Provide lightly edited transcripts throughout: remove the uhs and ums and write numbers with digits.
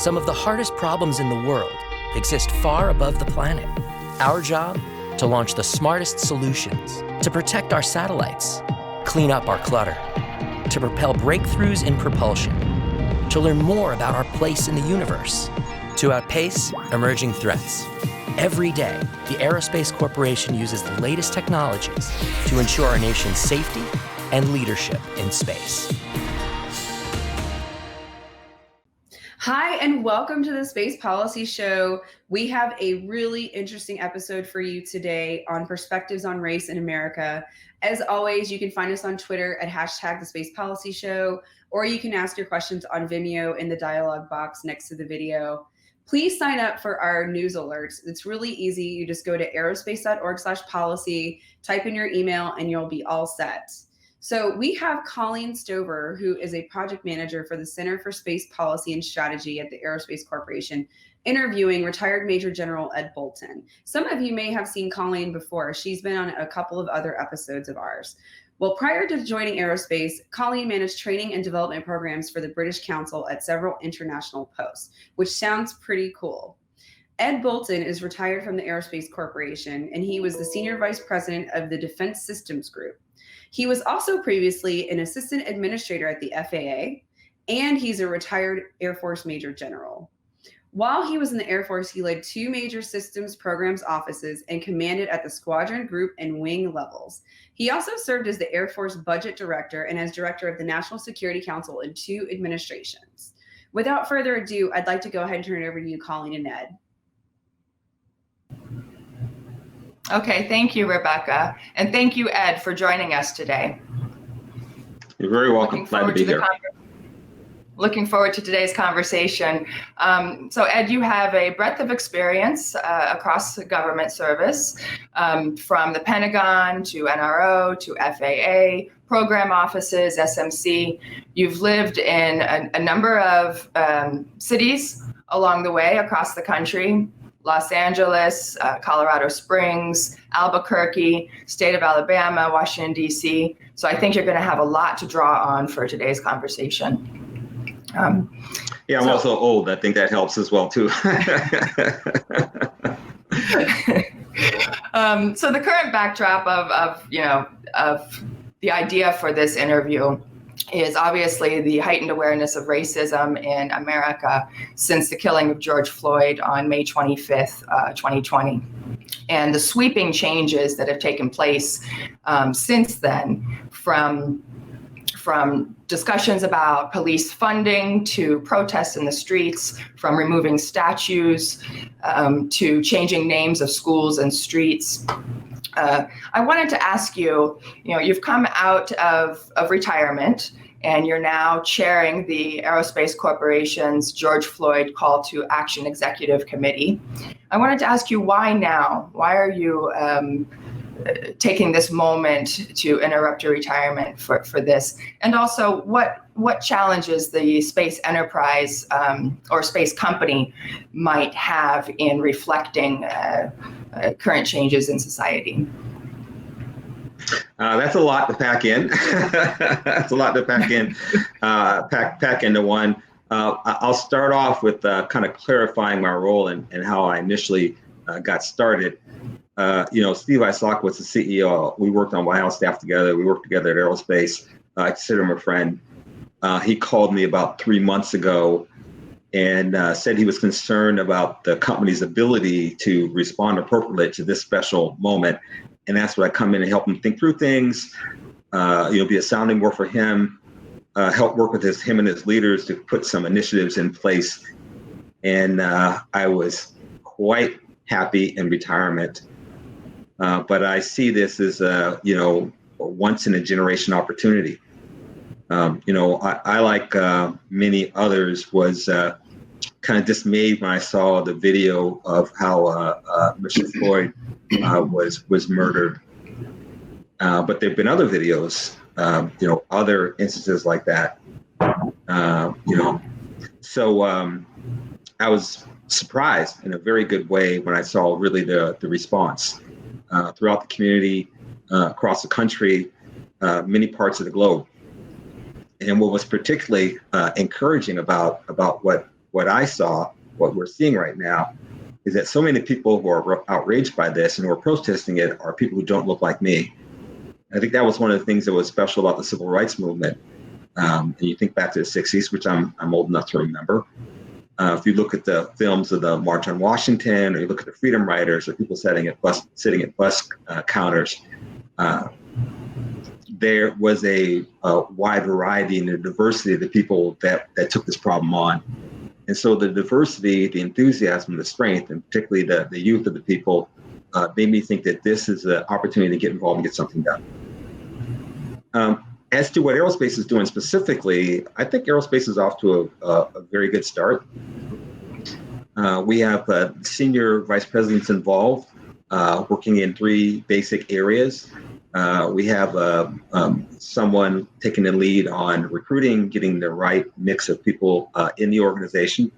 Some of the hardest problems in the world exist far above the planet. Our job? To launch the smartest solutions, to protect our satellites, clean up our clutter, to propel breakthroughs in propulsion, to learn more about our place in the universe, to outpace emerging threats. Every day, the Aerospace Corporation uses the latest technologies to ensure our nation's safety and leadership in space. Hi, and welcome to the Space Policy Show. We have a really interesting episode for you today on perspectives on race in America. As always, you can find us on Twitter at #The Space Policy Show, or you can ask your questions on Vimeo in the dialogue box next to the video. Please sign up for our news alerts. It's really easy. You just go to aerospace.org/policy, type in your email, and you'll be all set. So we have Colleen Stover, who is a project manager for the Center for Space Policy and Strategy at the Aerospace Corporation, interviewing retired Major General Ed Bolton. Some of you may have seen Colleen before. She's been on a couple of other episodes of ours. Well, prior to joining Aerospace, Colleen managed training and development programs for the British Council at several international posts, which sounds pretty cool. Ed Bolton is retired from the Aerospace Corporation, and he was the Senior Vice President of the Defense Systems Group. He was also previously an assistant administrator at the FAA, and he's a retired Air Force Major General. While he was in the Air Force, he led 2 major systems programs offices and commanded at the squadron, group, and wing levels. He also served as the Air Force Budget Director and as Director of the National Security Council in 2 administrations. Without further ado, I'd like to go ahead and turn it over to you, Colleen and Ed. Okay, thank you, Rebecca. And thank you, Ed, for joining us today. You're very welcome. Glad to be here. Looking forward to today's conversation. So Ed, you have a breadth of experience across the government service, from the Pentagon to NRO to FAA, program offices, SMC. You've lived in a number of cities along the way across the country: Los Angeles, Colorado Springs, Albuquerque, state of Alabama, Washington, D.C. So I think you're going to have a lot to draw on for today's conversation. I'm also old. I think that helps as well, too. So the current backdrop of the idea for this interview is obviously the heightened awareness of racism in America since the killing of George Floyd on May 25th, 2020, and the sweeping changes that have taken place since then, from discussions about police funding to protests in the streets, from removing statues to changing names of schools and streets. I wanted to ask you, you've come out of retirement and you're now chairing the Aerospace Corporation's George Floyd Call to Action Executive Committee. I wanted to ask you, why now? Why are you taking this moment to interrupt your retirement for this? And also, what challenges the space enterprise or space company might have in reflecting current changes in society? That's a lot to pack in. That's a lot to pack in, pack into one. I'll start off with kind of clarifying my role and how I initially got started. Steve Isaac was the CEO. We worked on White House staff together. We worked together at Aerospace. I consider him a friend. He called me about 3 months ago and said he was concerned about the company's ability to respond appropriately to this special moment. And that's where I come in and help him think through things, be a sounding board for him, help work with him and his leaders to put some initiatives in place. And I was quite happy in retirement. But I see this as a once in a generation opportunity. I like many others, was kind of dismayed when I saw the video of how Mr. Floyd was murdered. But there've been other videos, other instances like that. So I was surprised in a very good way when I saw really the response throughout the community, across the country, many parts of the globe. And what was particularly encouraging about what what we're seeing right now is that so many people who are outraged by this and who are protesting it are people who don't look like me. I think that was one of the things that was special about the civil rights movement. And you think back to the 60s, which I'm old enough to remember. If you look at the films of the March on Washington, or you look at the Freedom Riders, or people sitting at bus counters, there was a wide variety and a diversity of the people that took this problem on. And so the diversity, the enthusiasm, the strength, and particularly the youth of the people, made me think that this is an opportunity to get involved and get something done. As to what aerospace is doing specifically, I think aerospace is off to a very good start. We have senior vice presidents involved, working in 3 basic areas. We have someone taking the lead on recruiting, getting the right mix of people in the organization,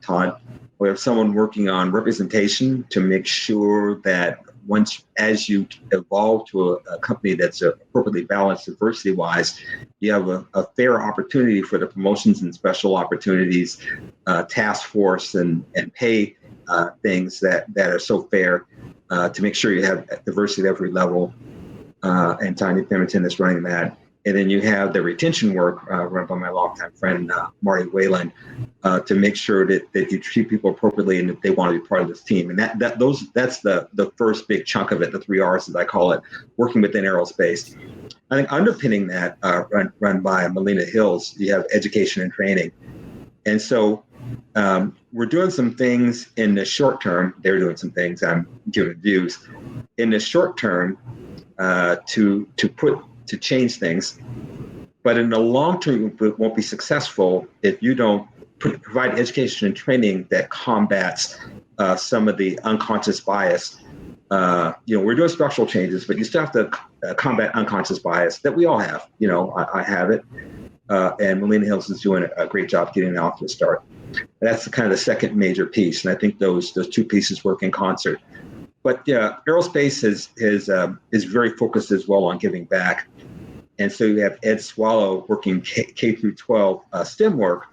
Todd. We have someone working on representation to make sure that as you evolve to a company that's appropriately balanced diversity-wise, you have a fair opportunity for the promotions and special opportunities, task force and pay things that are so fair to make sure you have diversity at every level. And Tanya Pemberton is running that. And then you have the retention work run by my longtime friend, Marty Whalen, to make sure that you treat people appropriately and that they want to be part of this team. And that's the first big chunk of it, the 3 R's as I call it, working within aerospace. I think underpinning that, run by Melina Hills, you have education and training. And so we're doing some things in the short term. They're doing some things, I'm giving views. In the short term, to change things, but in the long term, it won't be successful if you don't provide education and training that combats some of the unconscious bias. We're doing structural changes, but you still have to combat unconscious bias that we all have. I have it, and Melina Hills is doing a great job getting it off to a start. And that's kind of the second major piece, and I think those 2 pieces work in concert. But aerospace is very focused as well on giving back. And so you have Ed Swallow working K through 12 STEM work,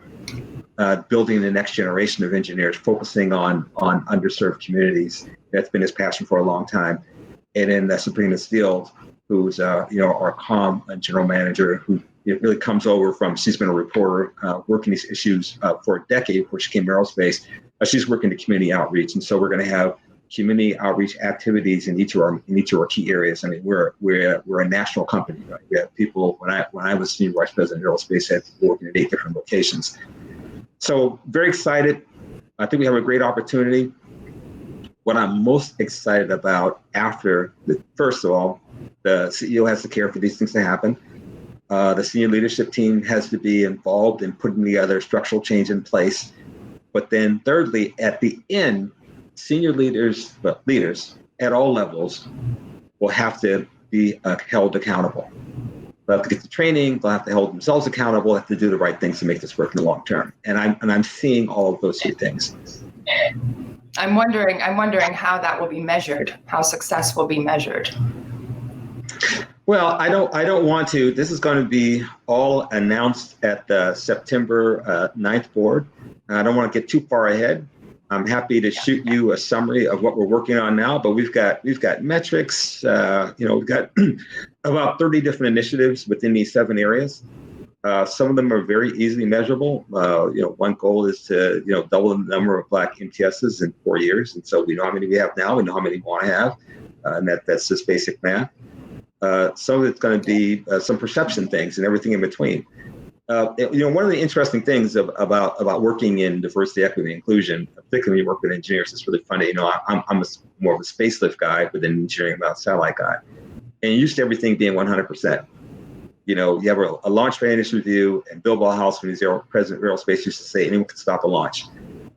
building the next generation of engineers, focusing on underserved communities. That's been his passion for a long time. And then Sabrina Steele, who's our comm general manager, who really comes over she's been a reporter working these issues for a decade before she came to aerospace. She's working the community outreach. And so we're going to have community outreach activities in each of our key areas. I mean, we're a national company, right? We have people. When I was senior vice president of aerospace, I had people working at 8 different locations. So very excited. I think we have a great opportunity. What I'm most excited about first of all, the CEO has to care for these things to happen. The senior leadership team has to be involved in putting together structural change in place. But then thirdly, at the end, senior leaders at all levels will have to be held accountable. They'll have to get the training. They'll have to hold themselves accountable. They'll have to do the right things to make this work in the long term. And I'm seeing all of those 3 things. I'm wondering how that will be measured. How success will be measured. Well, I don't want to. This is going to be all announced at the September 9th board. I don't want to get too far ahead. I'm happy to shoot you a summary of what we're working on now, but we've got metrics. We've got about 30 different initiatives within these 7 areas. Some of them are very easily measurable. One goal is to double the number of Black MTSs in 4 years, and so we know how many we have now. We know how many we want to have, and that's just basic math. Some of it's going to be some perception things and everything in between. One of the interesting things about working in diversity, equity, and inclusion, particularly when you work with engineers, it's really funny. I'm more of a space lift guy, but then engineering about satellite guy. And used to everything being 100%. You have a launch readiness review, and Bill Ballhaus, when he was president of Aerospace, used to say anyone can stop a launch.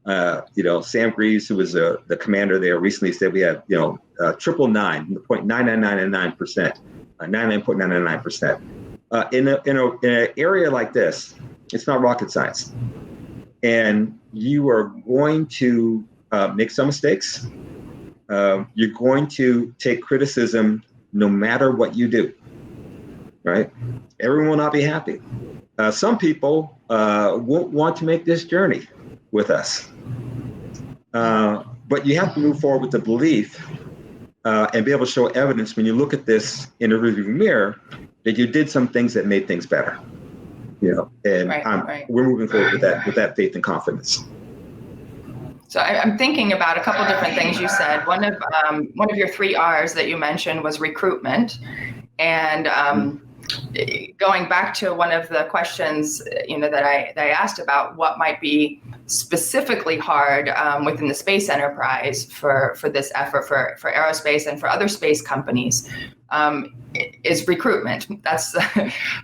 Sam Greaves, who was the commander there, recently said we have 0.999%, 99.999%. In an area like this, it's not rocket science, and you are going to make some mistakes. You're going to take criticism no matter what you do, right? everyone will not be happy. Some people won't want to make this journey with us. But you have to move forward with the belief and be able to show evidence when you look at this in a rearview mirror that you did some things that made things better. And we're moving forward with that faith and confidence. So I'm thinking about a couple different things you said. One of your 3 R's that you mentioned was recruitment, and going back to one of the questions that I asked about what might be specifically hard within the space enterprise for this effort for aerospace and for other space companies is recruitment. That's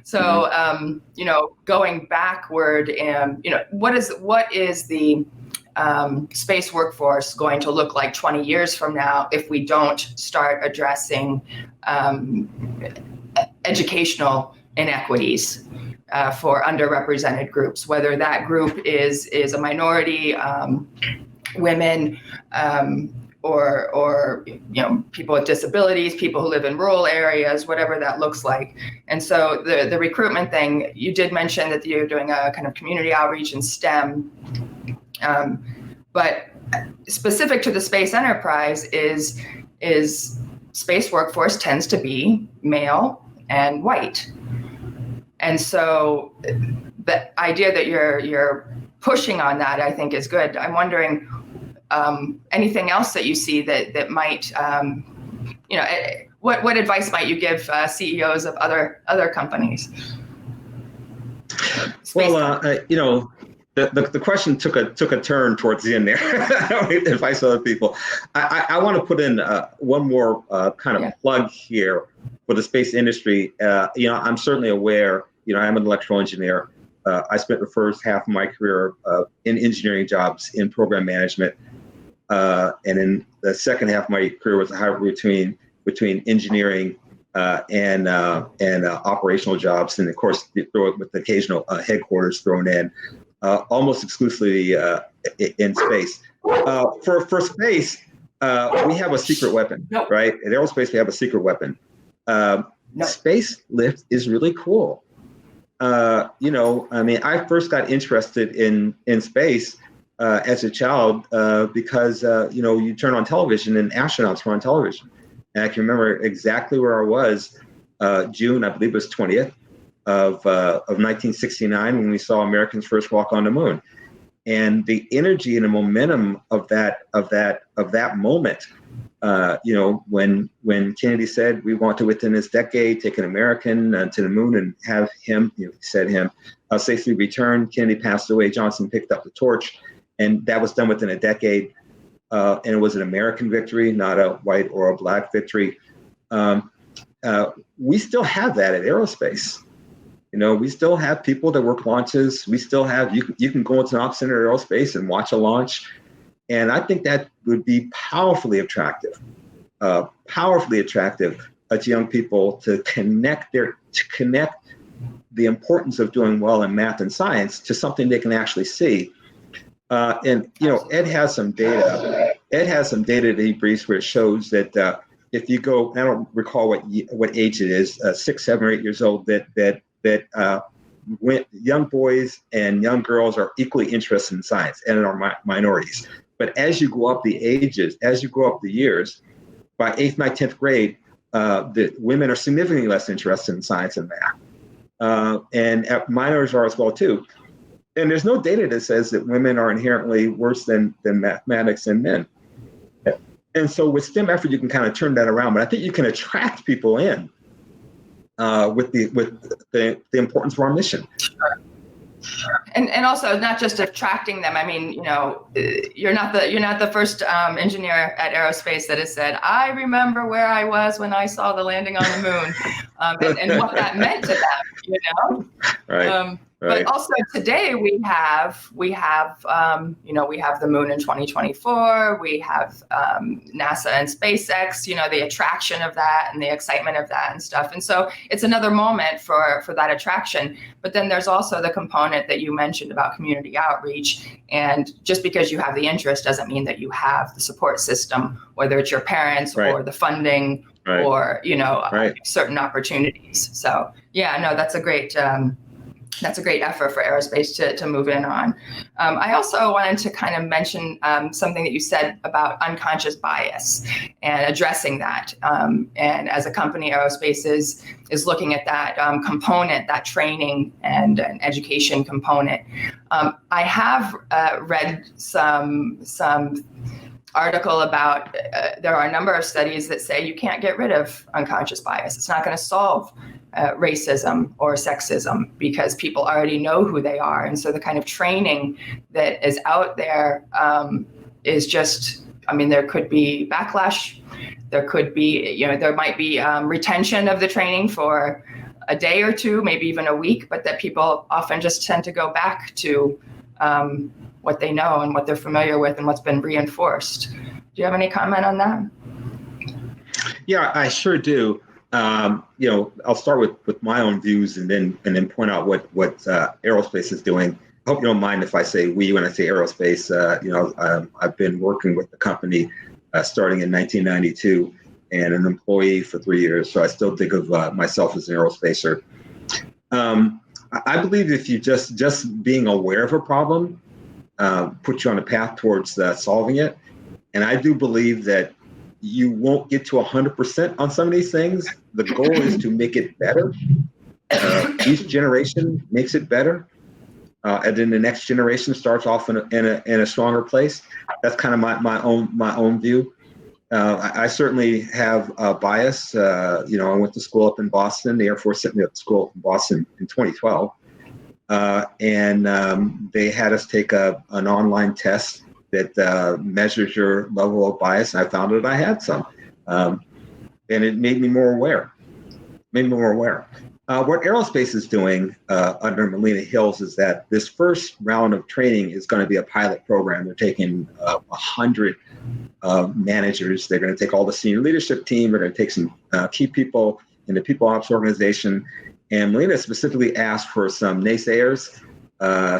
so going backward, and what is the space workforce going to look like 20 years from now if we don't start addressing educational inequities for underrepresented groups, whether that group is a minority, women, or people with disabilities, people who live in rural areas, whatever that looks like. And so the recruitment thing, you did mention that you're doing a kind of community outreach in STEM, but specific to the space enterprise is space workforce tends to be male and white. And so the idea that you're pushing on that, I think, is good. I'm wondering anything else that you see that might, what advice might you give CEOs of other companies? The question took a turn towards the end there. I don't need advice to other people. I want to put in one more kind of plug here for the space industry. I'm certainly aware. I'm an electrical engineer. I spent the first half of my career in engineering jobs in program management, and in the second half of my career was a hybrid between engineering and operational jobs, and of course throw it with the occasional headquarters thrown in. Almost exclusively in space. For space, we have a secret weapon, right? At aerospace, we have a secret weapon. Space lift is really cool. I first got interested in space as a child because, you turn on television and astronauts were on television. And I can remember exactly where I was, June, I believe it was 20th. Of 1969 when we saw Americans first walk on the moon, and the energy and the momentum of that moment, when Kennedy said we want to within this decade take an American to the moon and have him, safely return. Kennedy passed away. Johnson picked up the torch, and that was done within a decade. And it was an American victory, not a white or a black victory. We still have that at aerospace. We still have people that work launches. We still have, you can go into an ops center at aerospace and watch a launch. And I think that would be powerfully attractive to young people to connect the importance of doing well in math and science to something they can actually see. Ed has some data. That he briefs where it shows that if you go, I don't recall what age it is, 6, 7, or 8 years old, that when young boys and young girls are equally interested in science and are minorities. But as you go up the ages, as you go up the years, by 8th, 9th, 10th grade, the women are significantly less interested in science and math. And minors are as well too. And there's no data that says that women are inherently worse than mathematics and men. And so with STEM effort, you can kind of turn that around. But I think you can attract people in with the importance of our mission. Sure. And also not just attracting them. I mean, you're not the first engineer at Aerospace that has said, "I remember where I was when I saw the landing on the moon," and what that meant to them. Right. Right. But also today we have the moon in 2024. We have NASA and SpaceX. The attraction of that and the excitement of that and stuff. And so it's another moment for that attraction. But then there's also the component that you mentioned about community outreach. And just because you have the interest doesn't mean that you have the support system, whether it's your parents or the funding Right. or, Right. certain opportunities. So yeah, no, that's a great effort for aerospace to move in on. I also wanted to kind of mention something that you said about unconscious bias and addressing that. And as a company, Aerospace is looking at that component, that training and an education component. I have read some article about there are a number of studies that say you can't get rid of unconscious bias. It's not going to solve racism or sexism because people already know who they are. And so the kind of training that is out there is just, there could be backlash. There could be, there might be retention of the training for a day or two, maybe even a week, but that people often just tend to go back to what they know and what they're familiar with and what's been reinforced. Do you have any comment on that? Yeah, I sure do. I'll start with my own views and then point out what Aerospace is doing. I hope you don't mind if I say we when I say Aerospace. I've been working with the company starting in 1992 and an employee for 3 years, so I still think of myself as an aerospacer. I believe if you just being aware of a problem puts you on a path towards solving it, and I do believe that you won't get to 100% on some of these things. The goal is to make it better. Each generation makes it better. And then the next generation starts off in a stronger place. That's kind of my own view. I certainly have a bias. I went to school up in Boston. The Air Force sent me up to school up in Boston in 2012. And they had us take an online test that measures your level of bias. And I found that I had some. And it made me more aware. What Aerospace is doing under Melina Hills is that this first round of training is going to be a pilot program. They're taking 100 managers. They're going to take all the senior leadership team. They're going to take some key people in the people ops organization. And Melina specifically asked for some naysayers,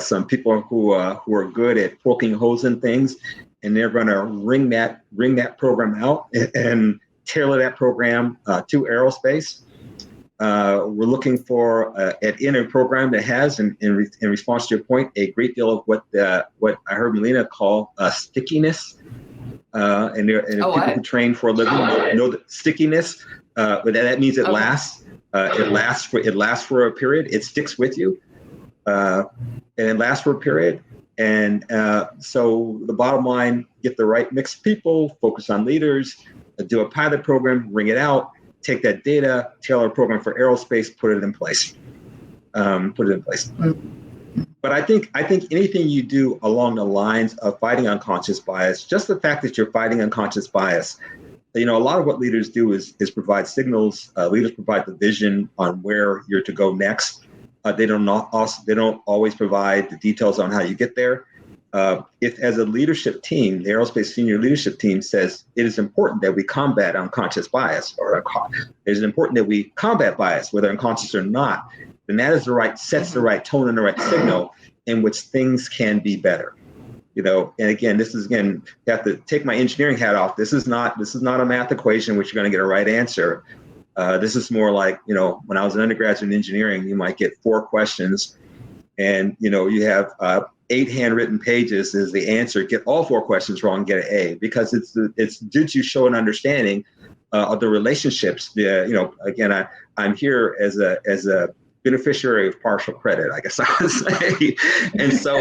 some people who are good at poking holes in things, and they're going to ring that program out and tailor that program to Aerospace. We're looking for in a program that has, in response to your point, a great deal of what I heard Melina call stickiness. And people who train for a living know that stickiness, but that means it lasts. It lasts for a period. It sticks with you, and it lasts for a period. And so the bottom line: get the right mix of people, focus on leaders, do a pilot program, ring it out. Take that data, tailor a program for Aerospace, put it in place. But I think anything you do along the lines of fighting unconscious bias, just the fact that you're fighting unconscious bias, a lot of what leaders do is provide signals. Leaders provide the vision on where you're to go next. They don't always provide the details on how you get there. If as a leadership team, the Aerospace senior leadership team says it is important that we combat unconscious bias, or it is important that we combat bias, whether unconscious or not, then that is sets the right tone and the right signal in which things can be better. And again, you have to take my engineering hat off. This is not a math equation which you're going to get a right answer. This is more like, when I was an undergraduate in engineering, you might get 4 questions and, you have 8 handwritten pages is the answer. Get all 4 questions wrong, get an A, because it's did you show an understanding of the relationships? Again, I'm here as a beneficiary of partial credit, I guess I would say. And so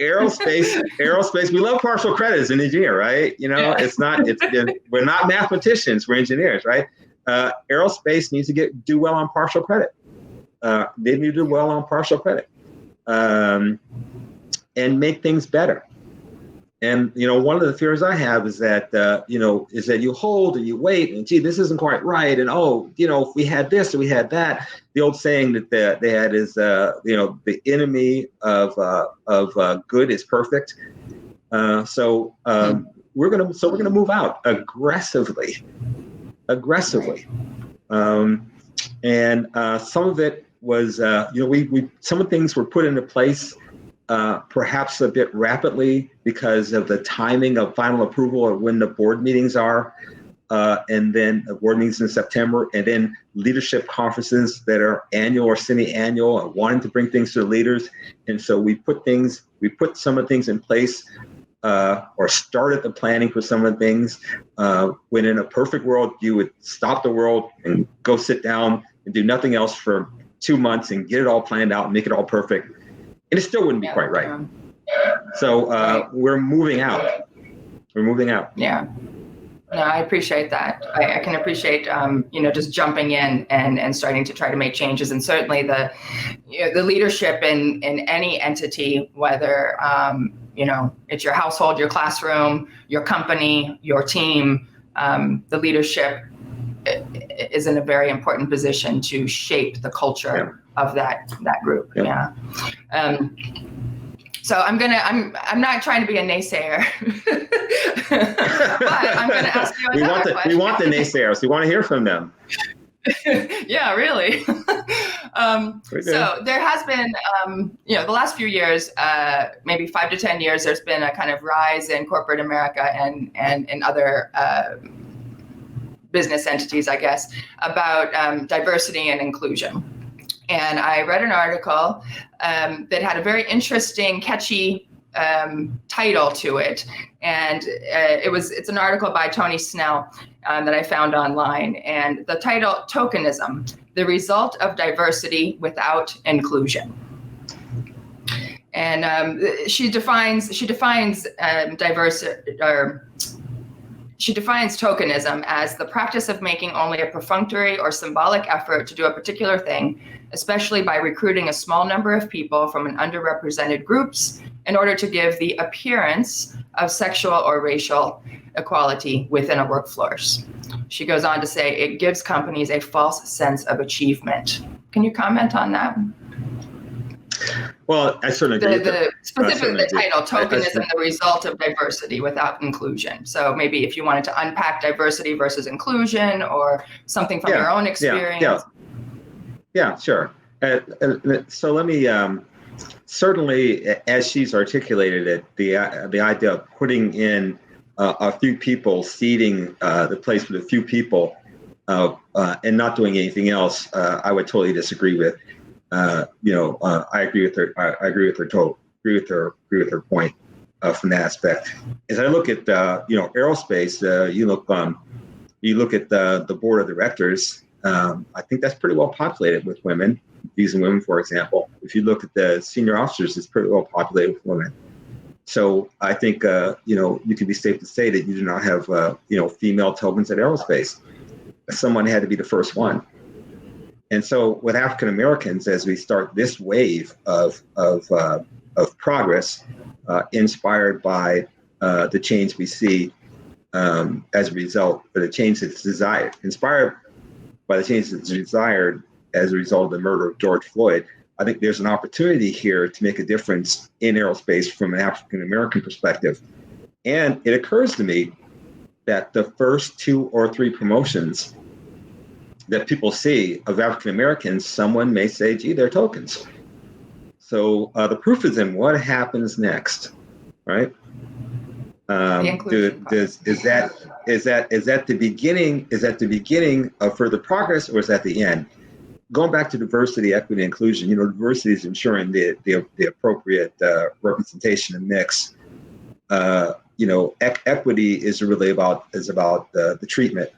aerospace, we love partial credit as an engineer, right? We're not mathematicians, we're engineers, right? Aerospace needs to do well on partial credit. They need to do well on partial credit. And make things better. And, one of the fears I have is that, is that you hold and you wait and, gee, this isn't quite right. And, if we had this or we had that, the old saying that they had is, the enemy of good is perfect. So we're going to move out aggressively. And some of it was, some of the things were put into place perhaps a bit rapidly because of the timing of final approval or when the board meetings are. and then board meetings in September, and then leadership conferences that are annual or semi-annual, wanting to bring things to the leaders. And so we put some of the things in place, or started the planning for some of the things. When in a perfect world, you would stop the world and go sit down and do nothing else for 2 months and get it all planned out and make it all perfect. And it still wouldn't be quite right. So we're moving out. Yeah. No, I appreciate that. I can appreciate, just jumping in and starting to try to make changes. And certainly the leadership in any entity, whether, it's your household, your classroom, your company, your team, the leadership is in a very important position to shape the culture of that group. Yeah. So I'm not trying to be a naysayer, but I'm going to ask you another question. We want the naysayers. We want to hear from them. Yeah, really. So there has been, the last few years, maybe 5 to 10 years, there's been a kind of rise in corporate America and other business entities, I guess, about diversity and inclusion. And I read an article that had a very interesting, catchy title to it. And it's an article by Tony Snell that I found online. And the title, Tokenism, the result of diversity without inclusion. And she defines tokenism as the practice of making only a perfunctory or symbolic effort to do a particular thing, especially by recruiting a small number of people from an underrepresented groups in order to give the appearance of sexual or racial equality within a workforce. She goes on to say it gives companies a false sense of achievement. Can you comment on that? Well, I certainly agree. Specifically the title, Tokenism, the result of diversity without inclusion. So maybe if you wanted to unpack diversity versus inclusion or something from your own experience. Yeah, sure. So let me, certainly as she's articulated it, the idea of putting in a few people, seating the place with a few people and not doing anything else, I would totally disagree with. I agree with her. I agree with her point from that aspect. As I look at aerospace, you look at the board of directors. I think that's pretty well populated with women. Using women, for example, if you look at the senior officers, it's pretty well populated with women. So I think you can be safe to say that you do not have female tokens at aerospace. Someone had to be the first one. And so with African Americans, as we start this wave of progress, inspired by the change we see as a result, or the change that's desired, inspired by the change that's desired as a result of the murder of George Floyd, I think there's an opportunity here to make a difference in aerospace from an African American perspective. And it occurs to me that the first 2 or 3 promotions that people see of African Americans, someone may say, gee, they're tokens. So the proof is in what happens next, right? Is that the beginning? Is that the beginning of further progress, or is that the end? Going back to diversity, equity, and inclusion, diversity is ensuring the appropriate representation and mix. Equity is really about the treatment.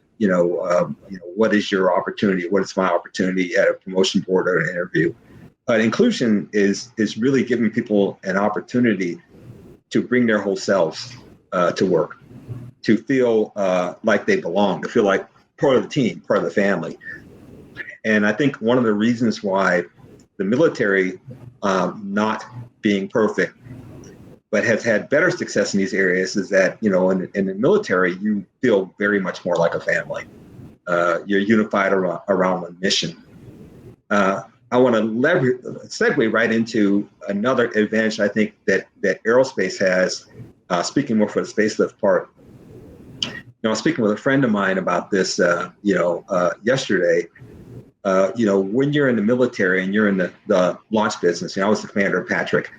What is your opportunity? What is my opportunity at a promotion board or an interview? But inclusion is really giving people an opportunity to bring their whole selves to work, to feel like they belong, to feel like part of the team, part of the family. And I think one of the reasons why the military not being perfect, but has had better success in these areas is that, in the military, you feel very much more like a family. You're unified around one mission. I want to segue right into another advantage I think that aerospace has, speaking more for the spacelift part. I was speaking with a friend of mine about this, yesterday. When you're in the military and you're in the launch business, I was the commander of Patrick.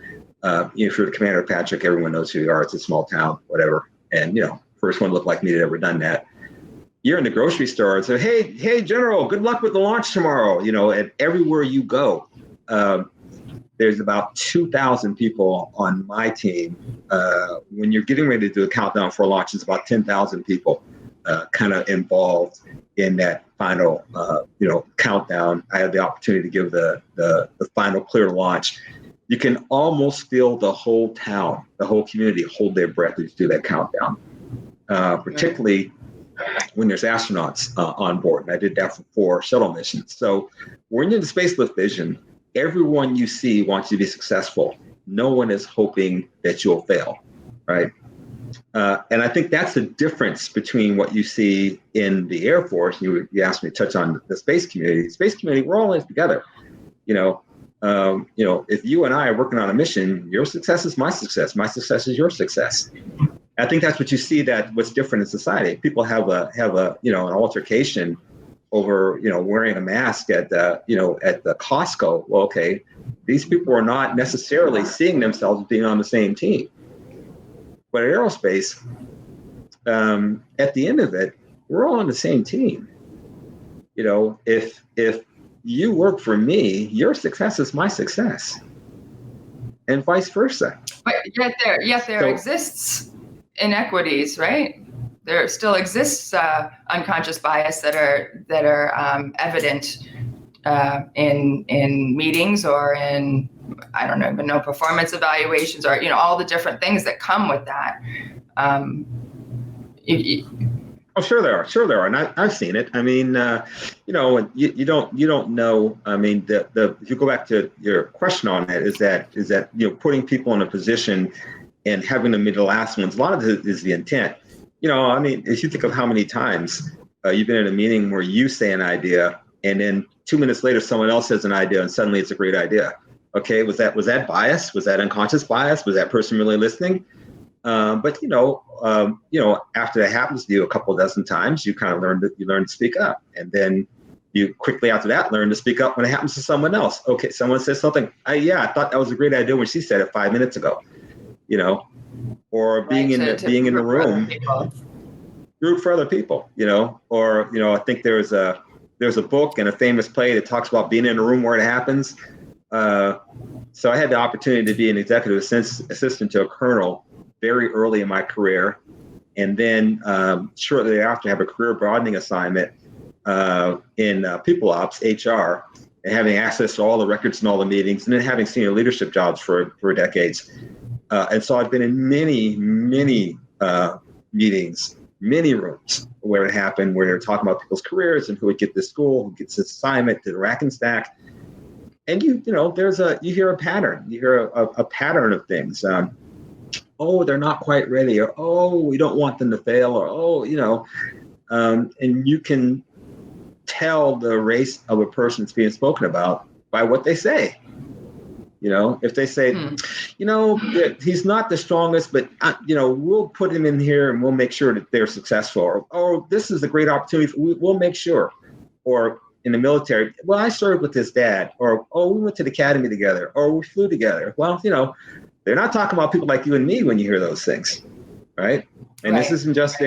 If you're the commander of Patrick, everyone knows who you are. It's a small town, whatever. And, first one looked like me that ever done that. you're in the grocery store and say, hey, General, good luck with the launch tomorrow. And everywhere you go, there's about 2,000 people on my team. When you're getting ready to do a countdown for a launch, it's about 10,000 people kind of involved in that final, countdown. I had the opportunity to give the final clear launch. You can almost feel the whole town, the whole community hold their breath as you do that countdown, particularly when there's astronauts on board. And I did that for 4 shuttle missions. So when you're in the space lift vision, everyone you see wants you to be successful. No one is hoping that you'll fail, right? And I think that's the difference between what you see in the Air Force. You asked me to touch on the space community. The space community, we're all in it together. If you and I are working on a mission, your success is my success. My success is your success. I think that's what you see, that what's different in society. People have an altercation over wearing a mask at the Costco. Well, okay, these people are not necessarily seeing themselves being on the same team. But aerospace, at the end of it, we're all on the same team. If you work for me, your success is my success, and vice versa. But yet there exists inequities, right? There still exists unconscious bias that are evident in meetings or in, I don't even know, performance evaluations, or all the different things that come with that. Sure there are, and I've seen it. I mean, you don't know. I mean, if you go back to your question on it, is that putting people in a position and having them be the last ones. A lot of it is the intent. I mean, if you think of how many times you've been in a meeting where you say an idea, and then 2 minutes later someone else says an idea, and suddenly it's a great idea. Okay, was that bias? Was that unconscious bias? Was that person really listening? But after that happens to you a couple dozen times, you kind of learn to speak up, and then you quickly after that learn to speak up when it happens to someone else. Okay, someone says something. I thought that was a great idea when she said it 5 minutes ago. Or being in the room, root for other people. Or I think there's a book and a famous play that talks about being in a room where it happens. So I had the opportunity to be an executive assistant to a colonel very early in my career, and then shortly thereafter have a career broadening assignment in people ops, HR, and having access to all the records and all the meetings, and then having senior leadership jobs for decades. And so I've been in many meetings, many rooms where it happened, where they're talking about people's careers and who would get this school, who gets this assignment, to the rack and stack. And you hear a pattern. You hear a pattern of things. They're not quite ready, or we don't want them to fail, or and you can tell the race of a person that's being spoken about by what they say. If they say, he's not the strongest, but we'll put him in here and we'll make sure that they're successful. Or this is a great opportunity. We'll make sure. Or in the military, well, I served with his dad. Or we went to the academy together. Or we flew together. Well, they're not talking about people like you and me when you hear those things, right? And This isn't just the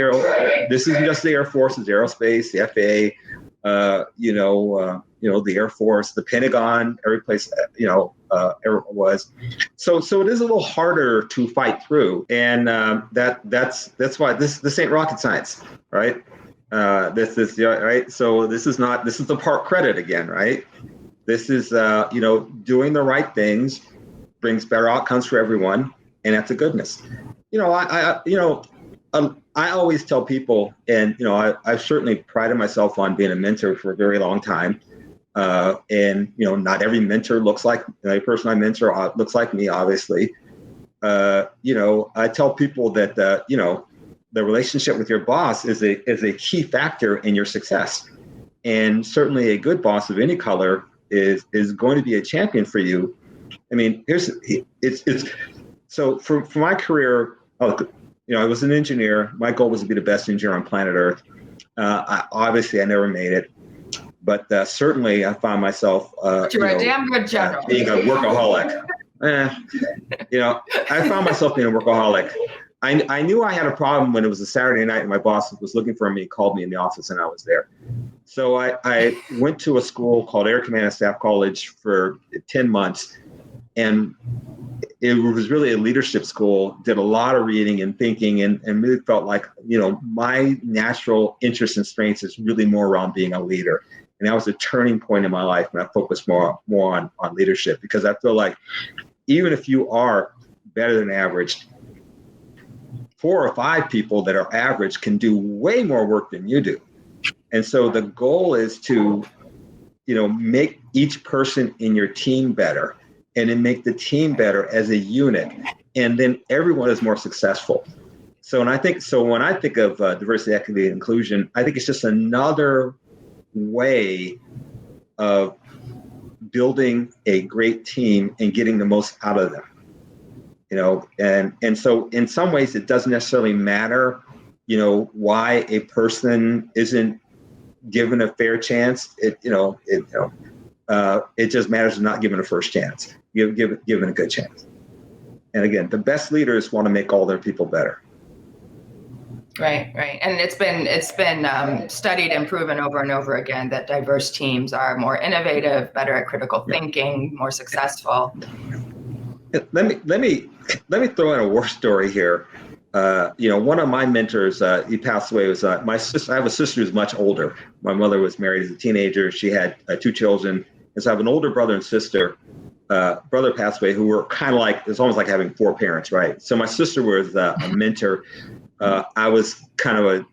Air Force, it's aerospace, the FAA, the Air Force, the Pentagon, every place, ever was. So it is a little harder to fight through, and that's why this ain't rocket science, right? This is right. So this is the part credit again, right? This is doing the right things brings better outcomes for everyone, and that's a goodness. I always tell people, and I've certainly prided myself on being a mentor for a very long time. And not every mentor looks like the person I mentor looks like me, obviously. I tell people that the relationship with your boss is a key factor in your success, and certainly a good boss of any color is going to be a champion for you. I mean, so for my career, I was an engineer. My goal was to be the best engineer on planet Earth. Obviously, I never made it. But certainly, I found myself you're a damn good general. Being a workaholic. I found myself being a workaholic. I knew I had a problem when it was a Saturday night and my boss was looking for me, called me in the office, and I was there. So I went to a school called Air Command and Staff College for 10 months. And it was really a leadership school, did a lot of reading and thinking, and really felt like, my natural interest and strengths is really more around being a leader. And that was a turning point in my life when I focused more on leadership, because I feel like even if you are better than average, 4 or 5 people that are average can do way more work than you do. And so the goal is to, make each person in your team better, and then make the team better as a unit. And then everyone is more successful. So when I think of diversity, equity, and inclusion, I think it's just another way of building a great team and getting the most out of them. And so in some ways it doesn't necessarily matter, why a person isn't given a fair chance. It just matters of not given a first chance. Given a good chance. And again, the best leaders want to make all their people better. Right. And it's been studied and proven over and over again that diverse teams are more innovative, better at critical thinking, more successful. Let me throw in a war story here. One of my mentors, he passed away, was my sister. I have a sister who's much older. My mother was married as a teenager. She had 2 children. And so I have an older brother and sister. Brother passed away, who were kind of like, it's almost like having 4 parents, right? So my sister was a mentor. I was kind of a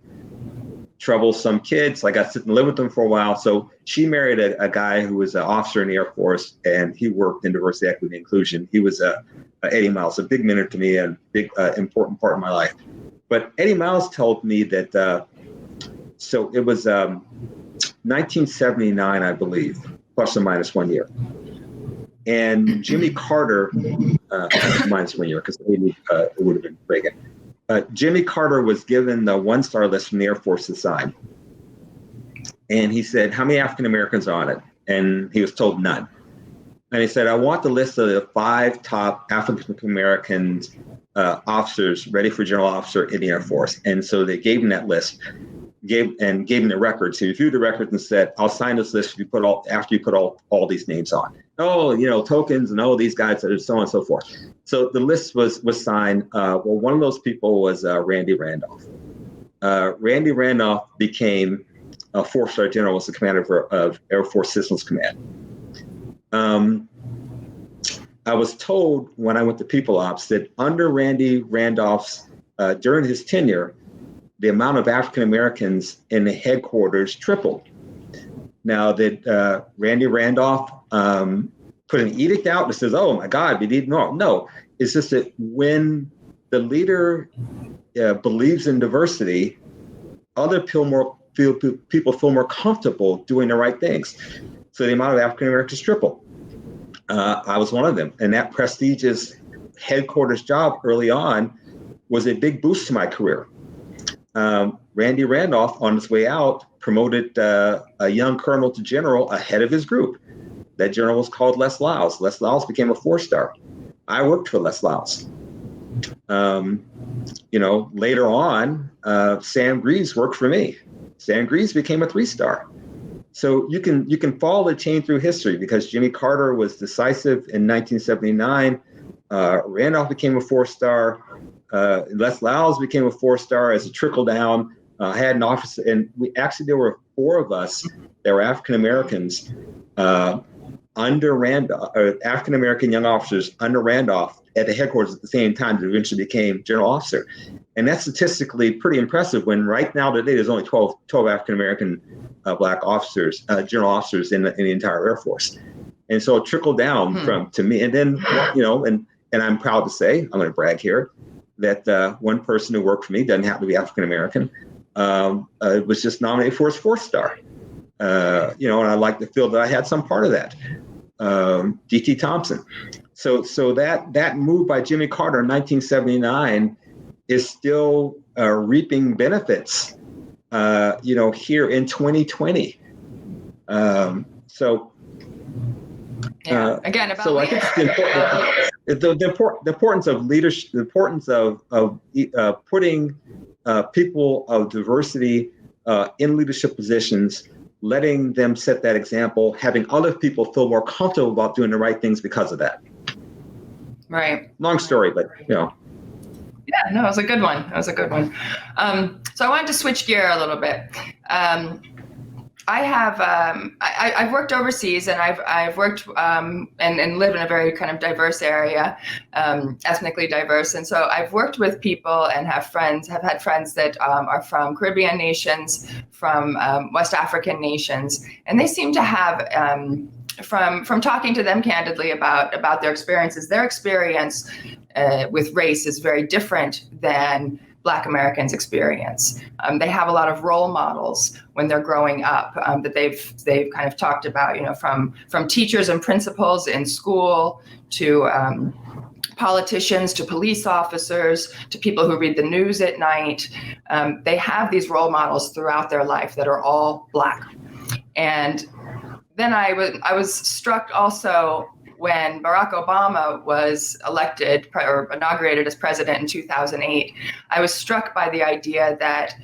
troublesome kid, so I got to sit and live with them for a while. So she married a guy who was an officer in the Air Force, and he worked in diversity, equity, and inclusion. He was Eddie Miles, a big mentor to me and big important part of my life. But Eddie Miles told me that, so it was 1979, I believe, plus or minus 1 year. And Jimmy Carter, minus 1 year, because it would have been Reagan. Jimmy Carter was given the 1-star list from the Air Force to sign. And he said, how many African Americans are on it? And he was told none. And he said, I want the list of the 5 top African American officers ready for general officer in the Air Force. And so they gave him that list, gave him the records. He reviewed the records and said, I'll sign this list after you put all these names on. Tokens and these guys, and so on and so forth. So the list was signed. One of those people was Randy Randolph. Randy Randolph became a 4-star general, was the commander of Air Force Systems Command. I was told when I went to People Ops that under Randy Randolph's, during his tenure, the amount of African Americans in the headquarters tripled. Now that Randy Randolph put an edict out that says, oh my God, we need more. No, it's just that when the leader believes in diversity, other people feel more comfortable doing the right things. So the amount of African Americans tripled. I was one of them. And that prestigious headquarters job early on was a big boost to my career. Randy Randolph, on his way out, promoted a young colonel to general ahead of his group. That general was called Les Lyles. Les Lyles became a 4-star. I worked for Les Lyles. Later on, Sam Greaves worked for me. Sam Greaves became a 3-star. So you can follow the chain through history, because Jimmy Carter was decisive in 1979. Randolph became a 4-star. Les Lyles became a 4-star as a trickle down. I had an office, and there were 4 of us that were African Americans under Randolph, African American young officers under Randolph at the headquarters at the same time that eventually became general officer. And that's statistically pretty impressive when right now today there's only 12 African American black officers, general officers in the entire Air Force. And so it trickled down to me. And then, and I'm proud to say, I'm going to brag here, that one person who worked for me doesn't happen to be African American, was just nominated for his 4-star. And I'd like to feel that I had some part of that. D.T. Thompson. So that move by Jimmy Carter in 1979 is still reaping benefits, here in 2020. Again, about so I think the importance of leadership, the importance of putting people of diversity in leadership positions, letting them set that example, having other people feel more comfortable about doing the right things because of that. Right. Long story, but Yeah, no, it was a good one. So I wanted to switch gear a little bit. I've worked overseas, and I've worked and lived in a very kind of diverse area, ethnically diverse. And so I've worked with people and have had friends that are from Caribbean nations, from West African nations, and they seem to have, from talking to them candidly about their experience with race is very different than Black Americans' experience. They have a lot of role models when they're growing up that they've kind of talked about, from teachers and principals in school to politicians to police officers to people who read the news at night. They have these role models throughout their life that are all Black. And then I was struck also when Barack Obama was elected or inaugurated as president in 2008, I was struck by the idea that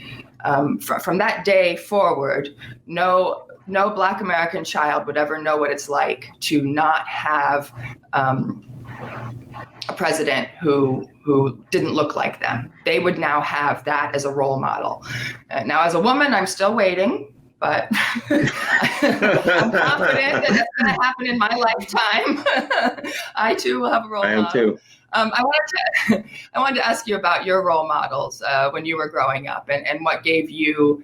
from that day forward, no Black American child would ever know what it's like to not have a president who didn't look like them. They would now have that as a role model. Now, as a woman, I'm still waiting. But I'm confident that it's going to happen in my lifetime. I too will have a role model. I am too. I wanted to ask you about your role models when you were growing up, and what gave you.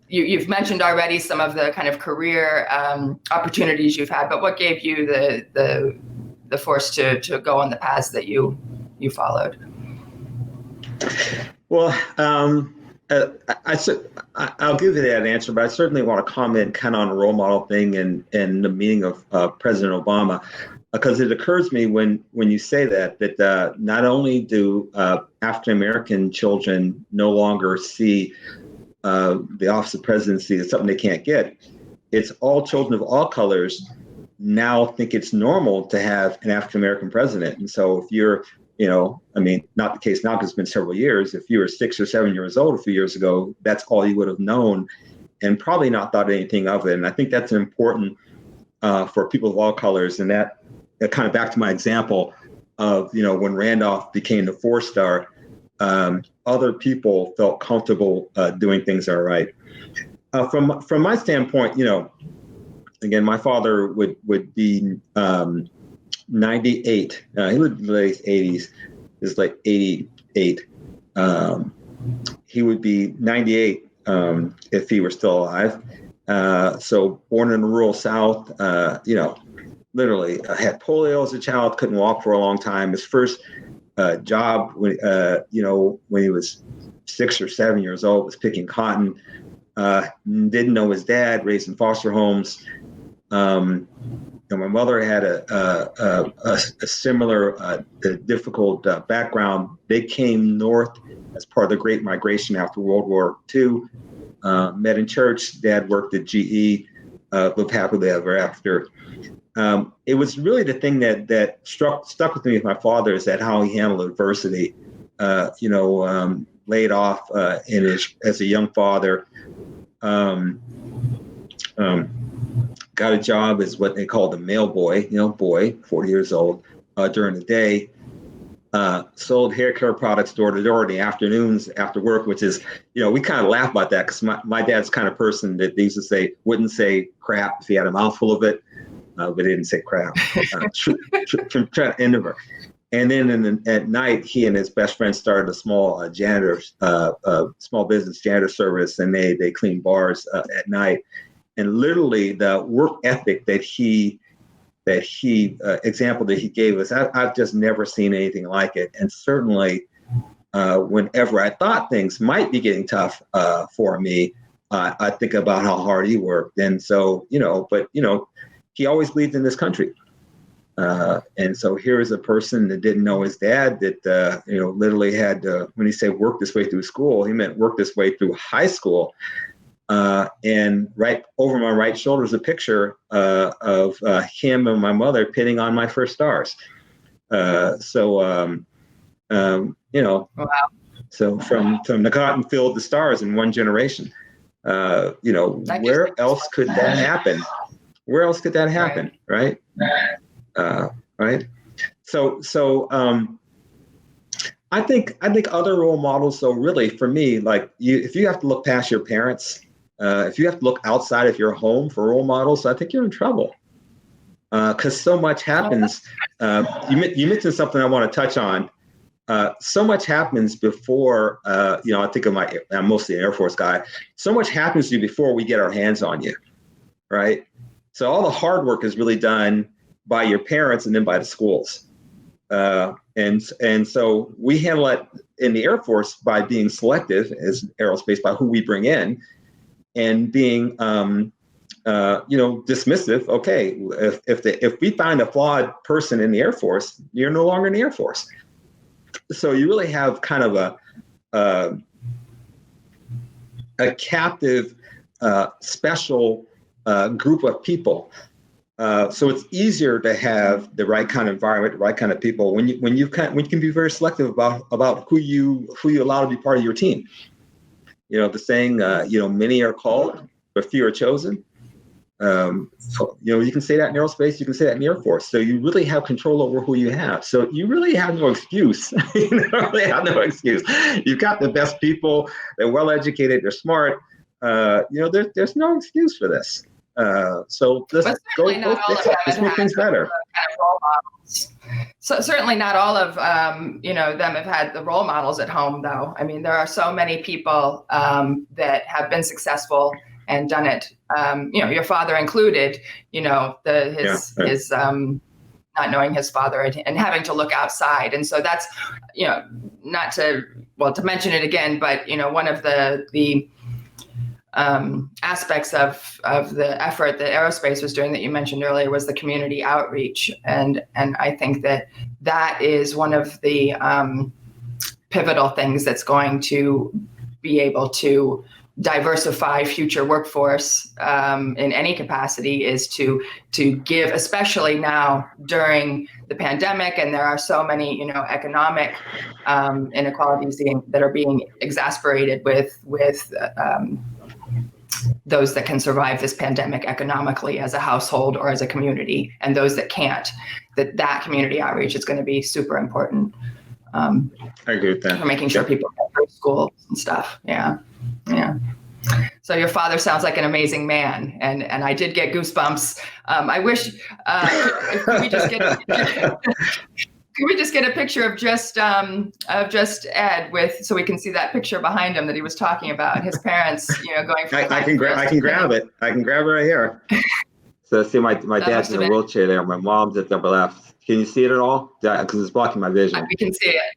You've mentioned already some of the kind of career opportunities you've had, but what gave you the force to go on the paths that you followed? Well. I'll give you that answer, but I certainly want to comment kind of on the role model thing and the meaning of President Obama, because it occurs to me when you say that not only do African American children no longer see the office of presidency as something they can't get, it's all children of all colors now think it's normal to have an African American president. And so if you're not the case now because it's been several years. If you were 6 or 7 years old a few years ago, that's all you would have known and probably not thought anything of it. And I think that's important for people of all colors. And that kind of back to my example of, when Randolph became the 4-star, other people felt comfortable doing things that are right. From my standpoint, again, my father would be 98. He lived in the late 80s. It's like 88. He would be 98 if he were still alive. So born in the rural South, literally had polio as a child, couldn't walk for a long time. His first job when he was 6 or 7 years old was picking cotton. Didn't know his dad, raised in foster homes. My mother had a similar difficult background. They came north as part of the Great Migration after World War II. Met in church. Dad worked at GE. Lived happily ever after. It was really the thing that stuck with me with my father is that how he handled adversity. Laid off as a young father. Got a job as what they called a mail boy, boy, 40 years old, during the day. Sold hair care products door to door in the afternoons after work, which is, we kind of laugh about that because my dad's the kind of person that they used to say, wouldn't say crap if he had a mouthful of it, but he didn't say crap. And then at night, he and his best friend started a small small business janitor service, and they cleaned bars at night. And literally the work ethic example that he gave us, I've just never seen anything like it. And certainly whenever I thought things might be getting tough for me, I think about how hard he worked. And so, he always believed in this country. And so here is a person that didn't know his dad that, literally had to, when he said work this way through school, he meant work this way through high school. And right over my right shoulder is a picture of him and my mother pinning on my first stars. Wow. So from the cotton field to stars in one generation. Where else could that happen? Where else could that happen? Right. Right. So I think other role models. So really, for me, like if you have to look past your parents, if you have to look outside of your home for role models, I think you're in trouble. Because so much happens. You mentioned something I want to touch on. So much happens before, I think I'm mostly an Air Force guy. So much happens to you before we get our hands on you, right? So all the hard work is really done by your parents and then by the schools. And so we handle it in the Air Force by being selective as aerospace by who we bring in and being, dismissive. Okay, if we find a flawed person in the Air Force, you're no longer in the Air Force. So you really have kind of a captive, special group of people. So it's easier to have the right kind of environment, the right kind of people when you can be very selective about who you allow to be part of your team. The saying, many are called, but few are chosen. You can say that in aerospace, you can say that in the Air Force. So you really have control over who you have. So you really have no excuse. You really have no excuse. You've got the best people. They're well educated. They're smart. There's no excuse for this. So let's go fix it. Let's make things better. Kind of role models. So certainly not all of them have had the role models at home, though. I mean, there are so many people that have been successful and done it, your father included, his not knowing his father and having to look outside. And so that's, not to mention it again, but, one of the aspects of the effort that aerospace was doing that you mentioned earlier was the community outreach. And I think that is one of the pivotal things that's going to be able to diversify future workforce in any capacity is to give, especially now during the pandemic, and there are so many economic inequalities that are being exacerbated with those that can survive this pandemic economically as a household or as a community, and those that can't. That community outreach is going to be super important. I agree with that. For making sure people get through schools and stuff. Yeah. So your father sounds like an amazing man, and I did get goosebumps. I wish could we just get a picture of just Ed so we can see that picture behind him that he was talking about. His parents, going. I can grab it. I can grab it right here. So see, my dad's in a wheelchair there. My mom's at the upper left. Can you see it at all? Yeah, because it's blocking my vision. We can see it.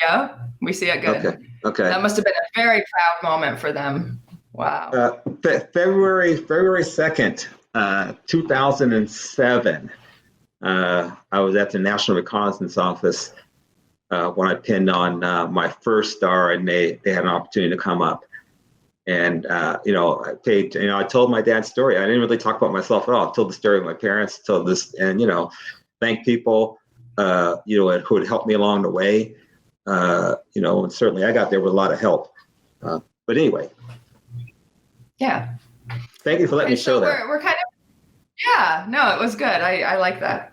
Yeah, we see it good. Okay. That must have been a very proud moment for them. Wow. February 2nd, 2007. I was at the National Reconnaissance Office when I pinned on my first star, and they had an opportunity to come up. And I told my dad's story. I didn't really talk about myself at all. I told the story of my parents, told this, and thank people who had helped me along the way. And certainly I got there with a lot of help. But anyway. Yeah. Thank you for letting me show that. We're kind of, it was good. I like that.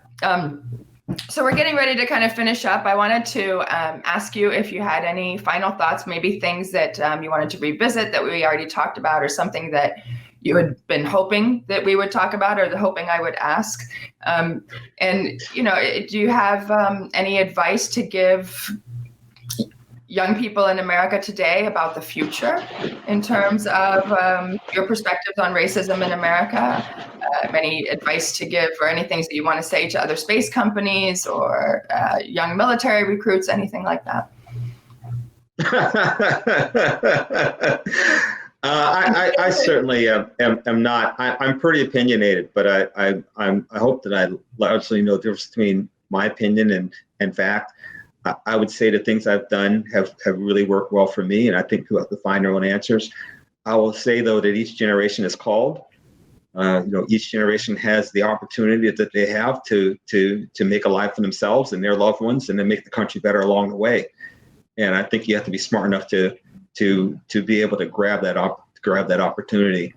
So we're getting ready to kind of finish up. I wanted to ask you if you had any final thoughts, maybe things that you wanted to revisit that we already talked about, or something that you had been hoping that we would talk about, or hoping I would ask. And, do you have any advice to give young people in America today about the future in terms of your perspectives on racism in America? Any advice to give, or any things that you want to say to other space companies or young military recruits, anything like that? I certainly am not. I'm pretty opinionated, but I hope that I largely know the difference between my opinion and fact. I would say the things I've done have really worked well for me, and I think people have to find their own answers. I will say, though, that each generation is called. Each generation has the opportunity that they have to make a life for themselves and their loved ones, and then make the country better along the way. And I think you have to be smart enough to be able to grab that opportunity.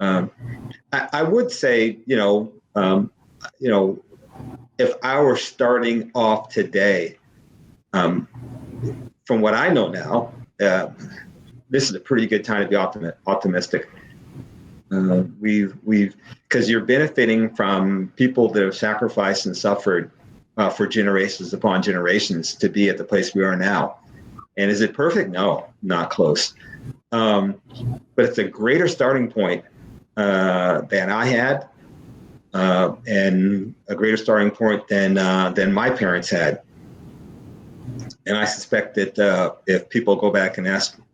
I would say, if I were starting off today, from what I know now, this is a pretty good time to be optimistic. Because you're benefiting from people that have sacrificed and suffered for generations upon generations to be at the place we are now. And is it perfect? No, not close. But it's a greater starting point than I had, and a greater starting point than my parents had. And I suspect that if people go back and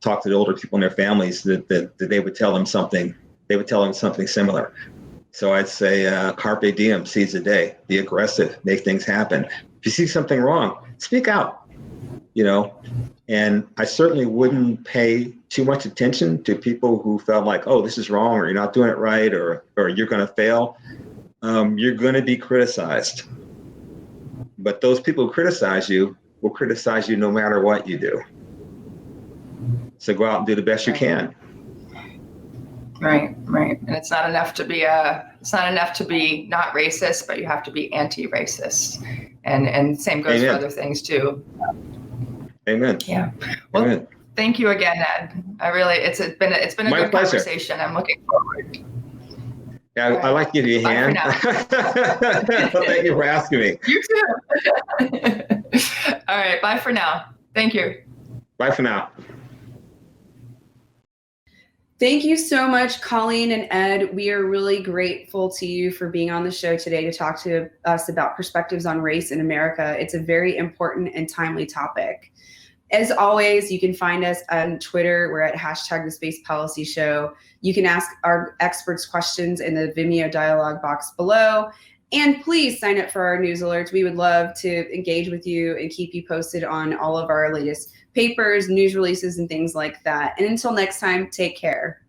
talk to the older people in their families, that they would tell them something. They would tell them something similar. So I'd say, carpe diem, seize the day, be aggressive, make things happen. If you see something wrong, speak out, And I certainly wouldn't pay too much attention to people who felt like, oh, this is wrong, or you're not doing it right, or you're going to fail. You're going to be criticized. But those people who criticize you will criticize you no matter what you do. So go out and do the best you can. Right. And it's not enough to be not racist, but you have to be anti-racist. And same goes Amen. for other things too. Amen. Yeah. Well, Amen. Thank you again, Ed. It's been a My good pleasure. conversation. I'm looking forward. Yeah, I like to give you a Bye hand. Thank you for asking me. You too. All right. Bye for now. Thank you. Bye for now. Thank you so much, Colleen and Ed. We are really grateful to you for being on the show today to talk to us about perspectives on race in America. It's a very important and timely topic. As always, you can find us on Twitter. We're at #TheSpacePolicyShow. You can ask our experts questions in the Vimeo dialogue box below. And please sign up for our news alerts. We would love to engage with you and keep you posted on all of our latest papers, news releases, and things like that. And until next time, take care.